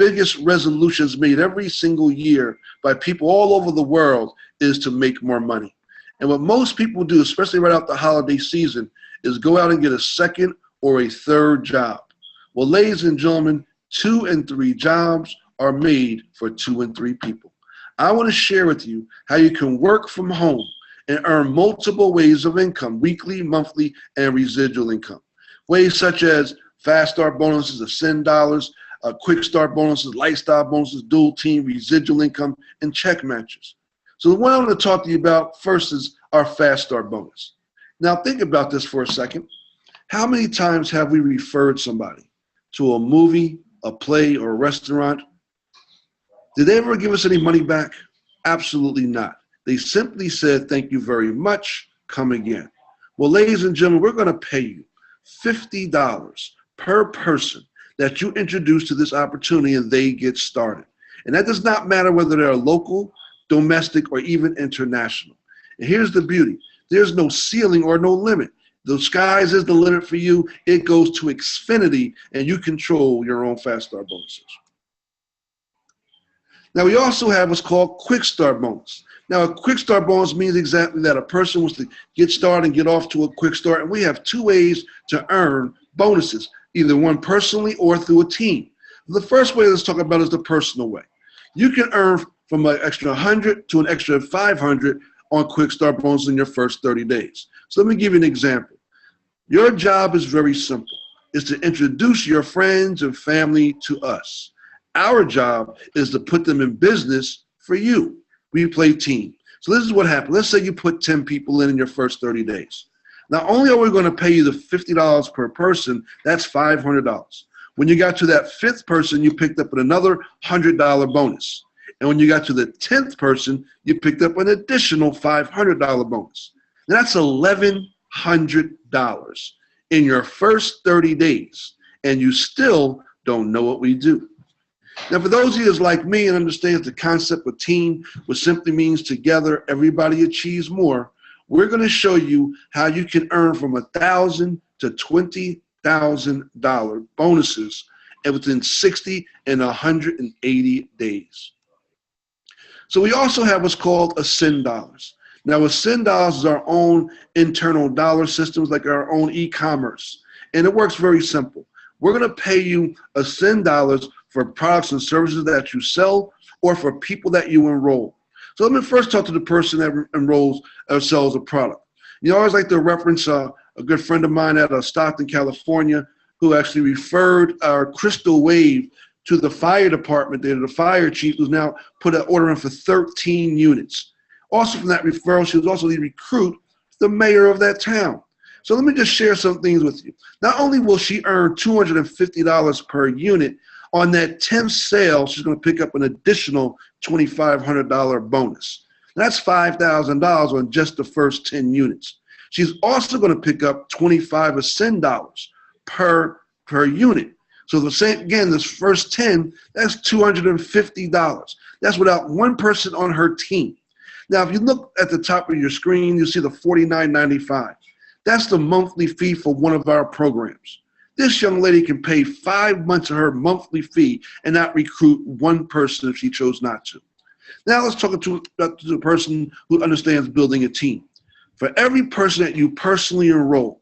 biggest resolutions made every single year by people all over the world is to make more money. And what most people do, especially right after the holiday season, is go out and get a second or a third job. Well, ladies and gentlemen, 2 and 3 jobs are made for 2 and 3 people. I want to share with you how you can work from home and earn multiple ways of income, weekly, monthly, and residual income. Ways such as fast start bonuses of $10, quick start bonuses, lifestyle bonuses, dual team, residual income, and check matches. So the one I want to talk to you about first is our fast start bonus. Now think about this for a second. How many times have we referred somebody to a movie, a play, or a restaurant? Did they ever give us any money back? Absolutely not. They simply said, thank you very much, come again. Well, ladies and gentlemen, we're going to pay you $50 per person that you introduce to this opportunity and they get started. And that does not matter whether they're local, domestic, or even international. And here's the beauty. There's no ceiling or no limit. The skies is the limit for you. It goes to Xfinity, and you control your own fast start bonuses. Now, we also have what's called quick start bonus. Now, a quick start bonus means exactly that. A person wants to get started and get off to a quick start, and we have 2 ways to earn bonuses, either one personally or through a team. The first way let's talk about is the personal way. You can earn from an extra 100 to an extra 500 on quick start bonus in your first 30 days. So let me give you an example. Your job is very simple. It's to introduce your friends and family to us. Our job is to put them in business for you. We play team. So this is what happened. Let's say you put 10 people in your first 30 days. Not only are we going to pay you the $50 per person, that's $500. When you got to that 5th person, you picked up another $100 bonus. And when you got to the 10th person, you picked up an additional $500 bonus. Now that's $1,100 in your first 30 days, and you still don't know what we do. Now, for those of you that's like me and understands the concept of team, which simply means together everybody achieves more, we're going to show you how you can earn from $1,000 to $20,000 bonuses within 60 and 180 days. So we also have what's called Ascend Dollars. Now, Ascend Dollars is our own internal dollar systems, like our own e-commerce, and it works very simple. We're going to pay you Ascend Dollars for products and services that you sell or for people that you enroll. So let me first talk to the person that enrolls or sells a product. You know, I always like to reference a good friend of mine at Stockton, California, who actually referred our Crystal Wave to the fire department there, the fire chief, who's now put an order in for 13 units. Also from that referral, she was also the recruit, the mayor of that town. So let me just share some things with you. Not only will she earn $250 per unit, on that 10th sale, she's going to pick up an additional $2,500 bonus. That's $5,000 on just the first 10 units. She's also going to pick up 25 Ascend dollars per unit. So the same, again, this first 10, that's $250. That's without one person on her team. Now, if you look at the top of your screen, you see the $49.95. That's the monthly fee for one of our programs. This young lady can pay 5 months of her monthly fee and not recruit one person if she chose not to. Now let's talk to the person who understands building a team. For every person that you personally enroll,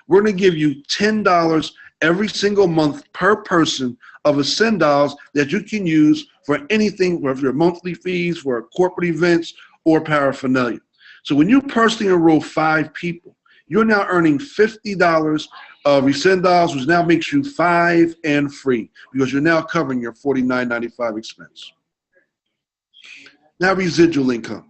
we're going to give you $10 every single month per person of Ascend dollars that you can use for anything, whether your monthly fees, for corporate events, or paraphernalia. So when you personally enroll 5 people, you're now earning $50 of Ascend dollars, which now makes you 5 and free because you're now covering your $49.95 expense. Now, residual income.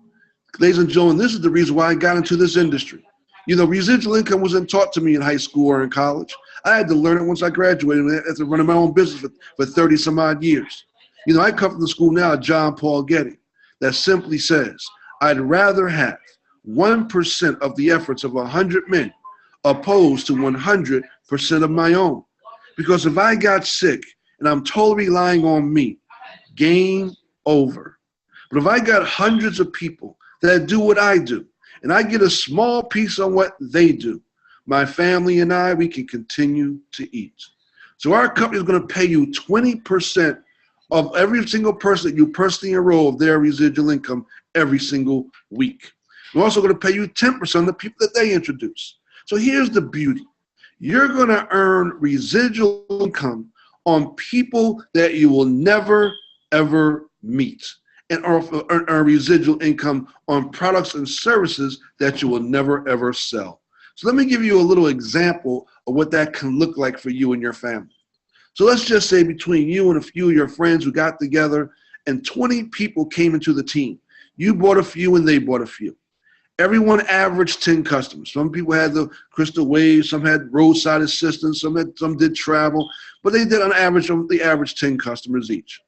Ladies and gentlemen, this is the reason why I got into this industry. You know, residual income wasn't taught to me in high school or in college. I had to learn it once I graduated after running my own business for 30 some odd years. You know, I come from the school now at John Paul Getty that simply says, I'd rather have 1% of the efforts of 100 men opposed to 100% of my own. Because if I got sick and I'm totally relying on me, game over. But if I got hundreds of people that do what I do, and I get a small piece on what they do, my family and I, we can continue to eat. So our company is going to pay you 20% of every single person that you personally enroll of their residual income every single week. We're also going to pay you 10% on the people that they introduce. So here's the beauty. You're going to earn residual income on people that you will never, ever meet, and earn residual income on products and services that you will never, ever sell. So let me give you a little example of what that can look like for you and your family. So let's just say between you and a few of your friends who got together and 20 people came into the team. You bought a few and they bought a few. Everyone averaged 10 customers. Some people had the crystal wave, some had roadside assistance, some did travel, but they did on average, they averaged 10 customers each.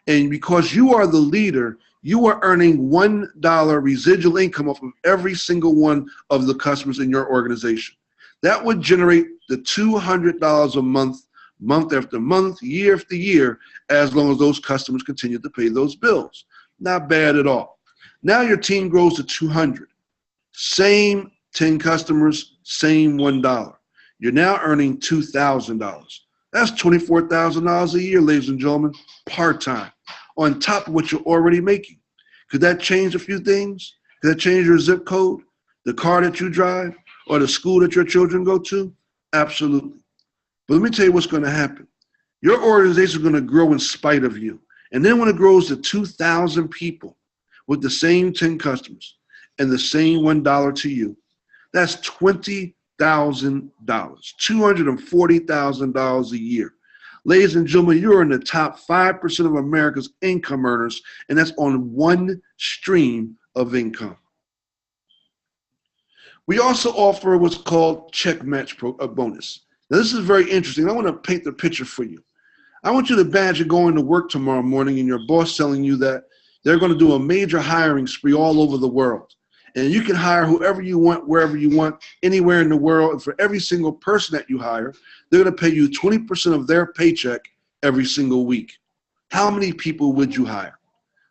And because you are the leader, you are earning $1 residual income off of every single one of the customers in your organization. That would generate the $200 a month, month after month, year after year, as long as those customers continue to pay those bills. Not bad at all. Now your team grows to 200. Same 10 customers, same $1. You're now earning $2,000. That's $24,000 a year, ladies and gentlemen, part-time, on top of what you're already making. Could that change a few things? Could that change your zip code, the car that you drive, or the school that your children go to? Absolutely. But let me tell you what's going to happen. Your organization is going to grow in spite of you. And then when it grows to 2,000 people with the same 10 customers and the same $1 to you, that's $20,000, $240,000 a year. Ladies and gentlemen, you're in the top 5% of America's income earners, and that's on one stream of income. We also offer what's called check match bonus. Now, this is very interesting. I want to paint the picture for you. I want you to imagine going to work tomorrow morning and your boss telling you that they're going to do a major hiring spree all over the world. And you can hire whoever you want, wherever you want, anywhere in the world. And for every single person that you hire, they're going to pay you 20% of their paycheck every single week. How many people would you hire?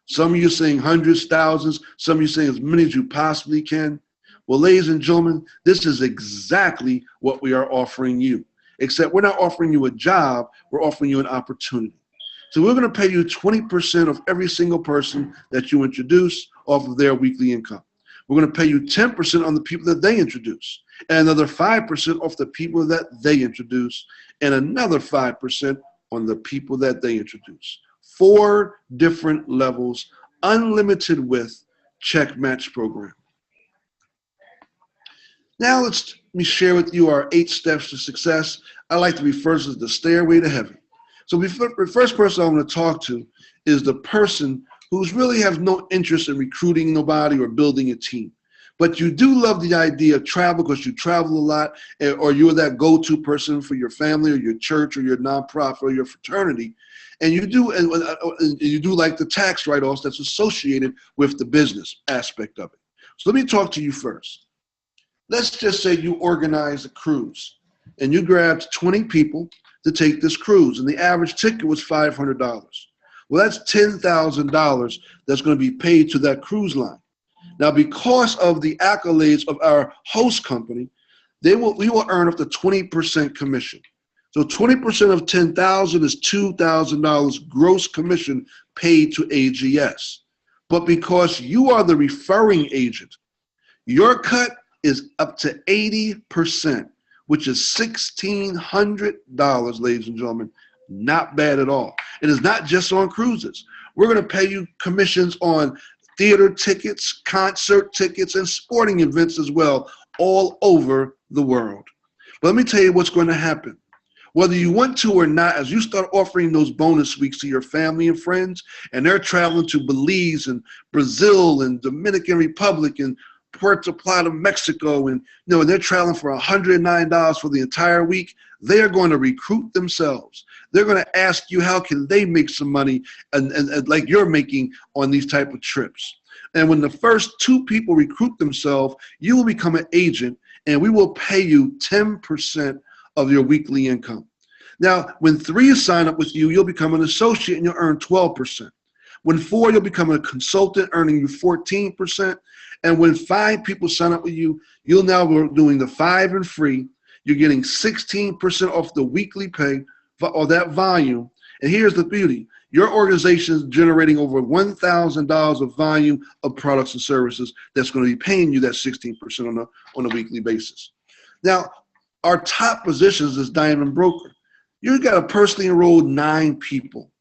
Some of you saying hundreds, thousands. Some of you saying as many as you possibly can. Well, ladies and gentlemen, this is exactly what we are offering you. Except we're not offering you a job, we're offering you an opportunity. So we're going to pay you 20% of every single person that you introduce off of their weekly income. We're going to pay you 10% on the people that they introduce, and another 5% off the people that they introduce, and another 5% on the people that they introduce. 4 different levels, unlimited with check match program. Now let me share with you our 8 steps to success. I like to refer to as the stairway to heaven. So the first person I want to talk to is the person who's really has no interest in recruiting nobody or building a team. But you do love the idea of travel because you travel a lot, or you're that go-to person for your family or your church or your nonprofit or your fraternity. And you do like the tax write-offs that's associated with the business aspect of it. So let me talk to you first. Let's just say you organize a cruise and you grabbed 20 people to take this cruise, and the average ticket was $500. Well, that's $10,000 that's going to be paid to that cruise line. Now, because of the accolades of our host company, we will earn up to 20% commission. So 20% of $10,000 is $2,000 gross commission paid to AGS. But because you are the referring agent, your cut is up to 80%, which is $1,600, ladies and gentlemen. Not bad at all. It is not just on cruises. We're going to pay you commissions on theater tickets, concert tickets, and sporting events as well, all over the world. But let me tell you what's going to happen. Whether you want to or not, as you start offering those bonus weeks to your family and friends, and they're traveling to Belize and Brazil and Dominican Republic and Puerto Plata, Mexico, and they're traveling for $109 for the entire week, they are going to recruit themselves. They're going to ask you how can they make some money and like you're making on these type of trips. And when the first 2 people recruit themselves, you will become an agent, and we will pay you 10% of your weekly income. Now, when 3 sign up with you, you'll become an associate and you'll earn 12%. When 4, you'll become a consultant, earning you 14%. And when 5 people sign up with you, you'll now be doing the 5 and free. You're getting 16% off the weekly pay or that volume. And here's the beauty. Your organization is generating over $1,000 of volume of products and services that's going to be paying you that 16% on a weekly basis. Now, our top positions is Diamond Broker. You've got to personally enroll 9 people.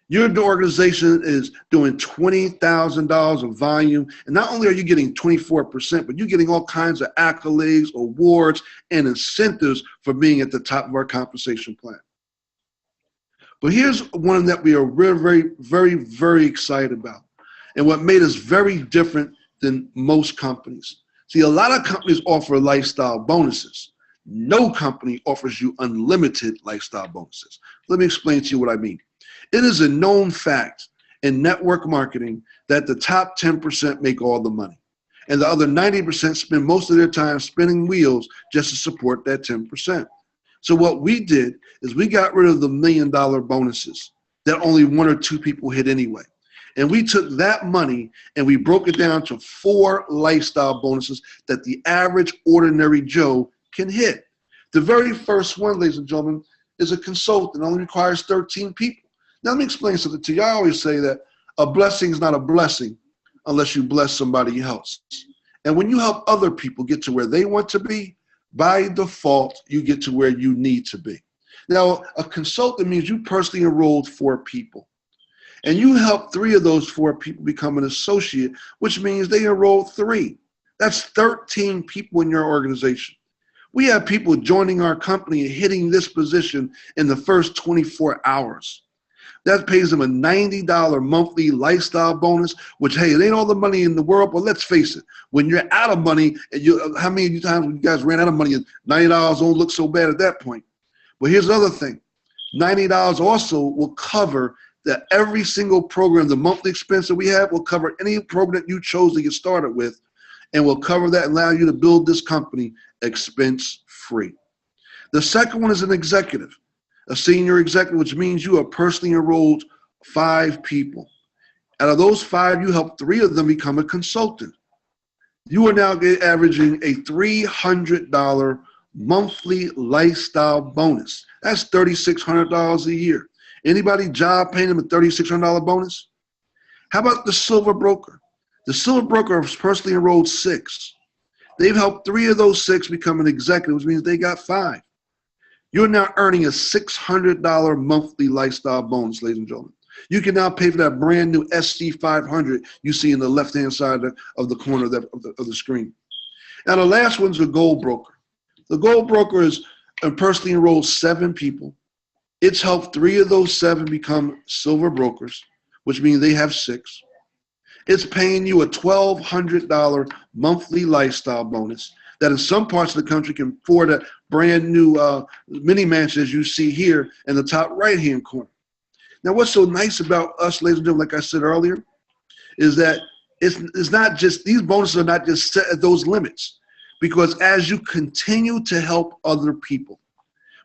Your organization is doing $20,000 of volume, and not only are you getting 24%, but you're getting all kinds of accolades, awards, and incentives for being at the top of our compensation plan. But here's one that we are very, very, very excited about, and what made us very different than most companies. See, a lot of companies offer lifestyle bonuses. No company offers you unlimited lifestyle bonuses. Let me explain to you what I mean. It is a known fact in network marketing that the top 10% make all the money, and the other 90% spend most of their time spinning wheels just to support that 10%. So what we did is we got rid of the $1 million bonuses that only 1 or 2 people hit anyway. And we took that money and we broke it down to 4 lifestyle bonuses that the average ordinary Joe can hit. The very first one, ladies and gentlemen, is a consultant. It only requires 13 people. Now, let me explain something to you. I always say that a blessing is not a blessing unless you bless somebody else. And when you help other people get to where they want to be, by default, you get to where you need to be. Now, a consultant means you personally enrolled 4 people. And you help 3 of those 4 people become an associate, which means they enrolled 3. That's 13 people in your organization. We have people joining our company and hitting this position in the first 24 hours. That pays them a $90 monthly lifestyle bonus, which, hey, it ain't all the money in the world, but let's face it, when you're out of money, and how many times when you guys ran out of money and $90 don't look so bad at that point? But here's the other thing. $90 also will cover that every single program, the monthly expense that we have will cover any program that you chose to get started with, and will cover that and allow you to build this company expense-free. The second one is an executive. A senior executive, which means you are personally enrolled 5 people. Out of those 5, you help 3 of them become a consultant. You are now averaging a $300 monthly lifestyle bonus. That's $3,600 a year. Anybody job paying them a $3,600 bonus? How about the silver broker? The silver broker has personally enrolled 6. They've helped 3 of those 6 become an executive, which means they got 5. You're now earning a $600 monthly lifestyle bonus, ladies and gentlemen. You can now pay for that brand new SC500 you see in the left-hand side of the corner of the screen. Now, the last one's the gold broker. The gold broker is personally enrolled 7 people. It's helped 3 of those 7 become silver brokers, which means they have 6. It's paying you a $1,200 monthly lifestyle bonus that in some parts of the country can afford a brand new mini mansion, as you see here in the top right-hand corner. Now, what's so nice about us, ladies and gentlemen, like I said earlier, is that it's not just, these bonuses are not just set at those limits, because as you continue to help other people,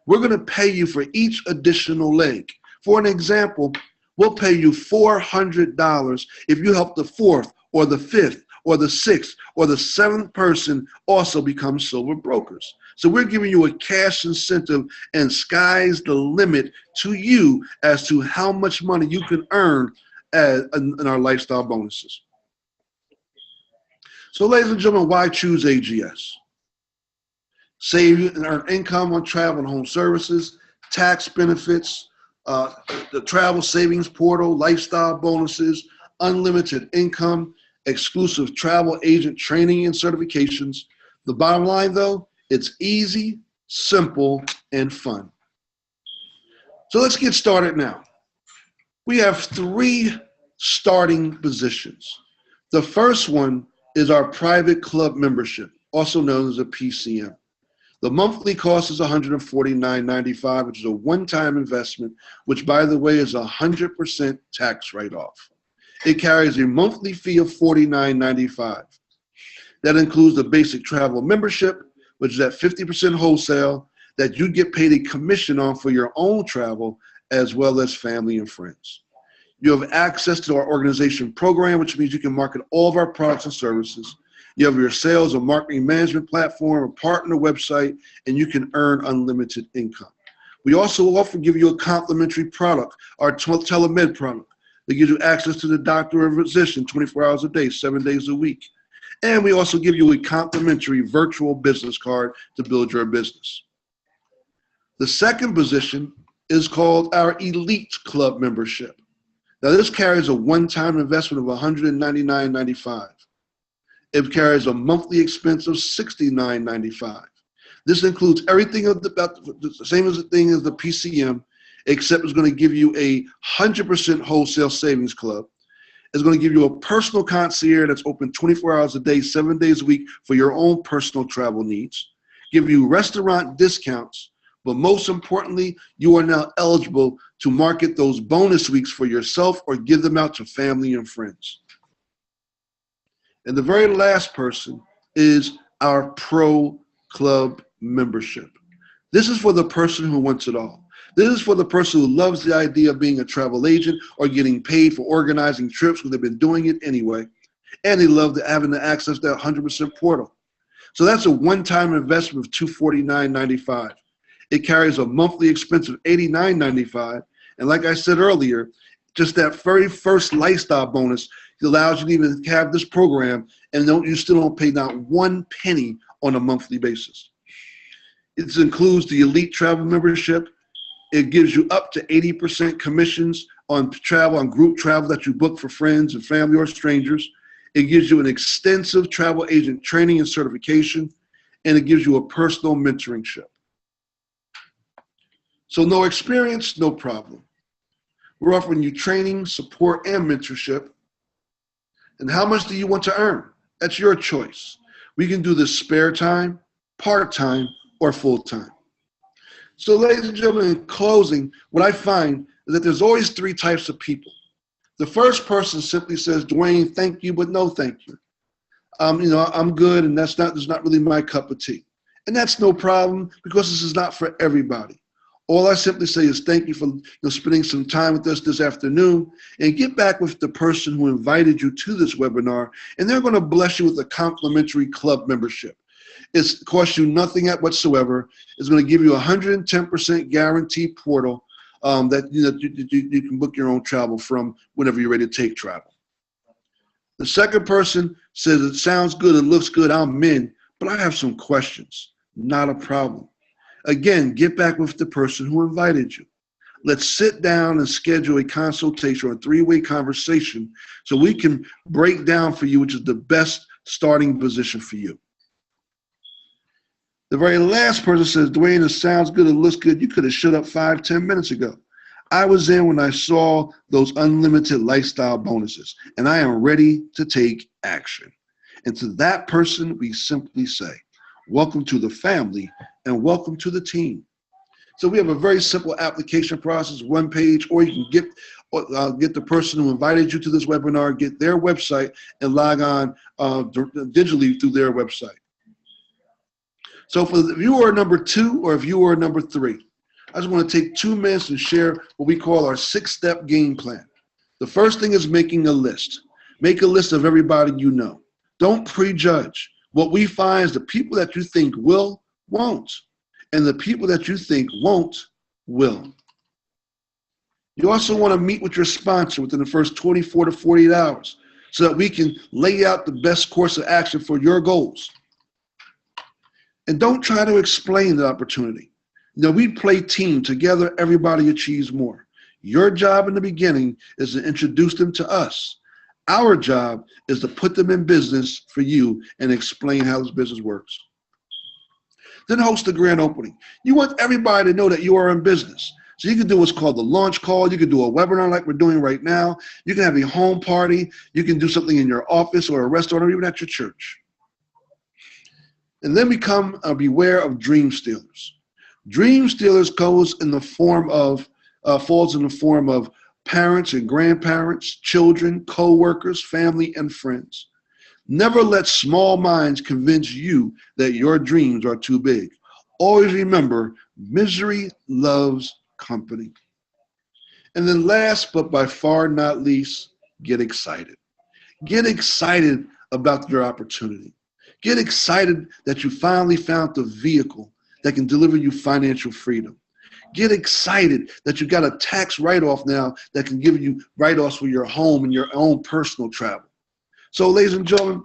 we're going to pay you for each additional leg. For an example, we'll pay you $400 if you help the 4th or the 5th or the 6th or the 7th person also become silver brokers. So we're giving you a cash incentive, and sky's the limit to you as to how much money you can earn in our lifestyle bonuses. So ladies and gentlemen, why choose AGS? Save and earn income on travel and home services, tax benefits, the travel savings portal, lifestyle bonuses, unlimited income, exclusive travel agent training and certifications. The bottom line, though, it's easy, simple, and fun. So let's get started now. We have 3 starting positions. The first one is our private club membership, also known as a PCM. The monthly cost is $149.95, which is a one-time investment, which, by the way, is 100% tax write-off. It carries a monthly fee of $49.95. That includes the basic travel membership, which is at 50% wholesale, that you get paid a commission on for your own travel, as well as family and friends. You have access to our organization program, which means you can market all of our products and services. You have your sales and marketing management platform, a partner website, and you can earn unlimited income. We also often give you a complimentary product, our telemed product, that gives you access to the doctor or physician 24 hours a day, 7 days a week. And we also give you a complimentary virtual business card to build your business. The second position is called our Elite Club membership. Now, this carries a one-time investment of $199.95. It carries a monthly expense of $69.95. This includes everything about the same as the thing as the PCM, except it's going to give you a 100% wholesale savings club. It's going to give you a personal concierge that's open 24 hours a day, 7 days a week for your own personal travel needs. Give you restaurant discounts, but most importantly, you are now eligible to market those bonus weeks for yourself or give them out to family and friends. And the very last person is our Pro Club membership. This is for the person who wants it all. This is for the person who loves the idea of being a travel agent or getting paid for organizing trips because they've been doing it anyway. And they love having the access to that 100% portal. So that's a one-time investment of $249.95. It carries a monthly expense of $89.95. And like I said earlier, just that very first lifestyle bonus allows you to even have this program and you still don't pay not one penny on a monthly basis. It includes the Elite Travel membership. It gives you up to 80% commissions on travel, on group travel that you book for friends and family or strangers. It gives you an extensive travel agent training and certification, and it gives you a personal mentorship. So no experience, no problem. We're offering you training, support, and mentorship. And how much do you want to earn? That's your choice. We can do this spare time, part-time, or full-time. So ladies and gentlemen, in closing, what I find is that there's always three types of people. The first person simply says, Dwayne, thank you, but no thank you. I'm good, and that's not really my cup of tea. And that's no problem because this is not for everybody. All I simply say is thank you for spending some time with us this afternoon, and get back with the person who invited you to this webinar, and they're going to bless you with a complimentary club membership. It costs you nothing whatsoever. It's going to give you a 110% guaranteed portal that you can book your own travel from whenever you're ready to take travel. The second person says, it sounds good, it looks good, I'm in, but I have some questions. Not a problem. Again, get back with the person who invited you. Let's sit down and schedule a consultation or a three-way conversation so we can break down for you which is the best starting position for you. The very last person says, Dwayne, it sounds good, it looks good. You could have shut up 5-10 minutes ago. I was in when I saw those unlimited lifestyle bonuses, and I am ready to take action. And to that person, we simply say, welcome to the family and welcome to the team. So we have a very simple application process, one page, or you can get the person who invited you to this webinar, get their website, and log on digitally through their website. So for the viewer number 2 or viewer number 3, I just want to take 2 minutes and share what we call our 6-step game plan. The first thing is making a list. Make a list of everybody you know. Don't prejudge. What we find is the people that you think will, won't. And the people that you think won't, will. You also want to meet with your sponsor within the first 24 to 48 hours so that we can lay out the best course of action for your goals. And don't try to explain the opportunity. We play team. Together, everybody achieves more. Your job in the beginning is to introduce them to us. Our job is to put them in business for you and explain how this business works. Then host a grand opening. You want everybody to know that you are in business. So you can do what's called the launch call. You can do a webinar like we're doing right now. You can have a home party. You can do something in your office or a restaurant or even at your church. And then become beware of dream stealers. Dream stealers falls in the form of parents and grandparents, children, co-workers, family, and friends. Never let small minds convince you that your dreams are too big. Always remember, misery loves company. And then last, but by far not least, get excited. Get excited about your opportunity. Get excited that you finally found the vehicle that can deliver you financial freedom. Get excited that you got a tax write-off now that can give you write-offs for your home and your own personal travel. So, ladies and gentlemen,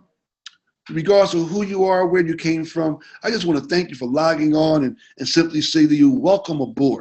regardless of who you are, where you came from, I just want to thank you for logging on and simply say to you, welcome aboard.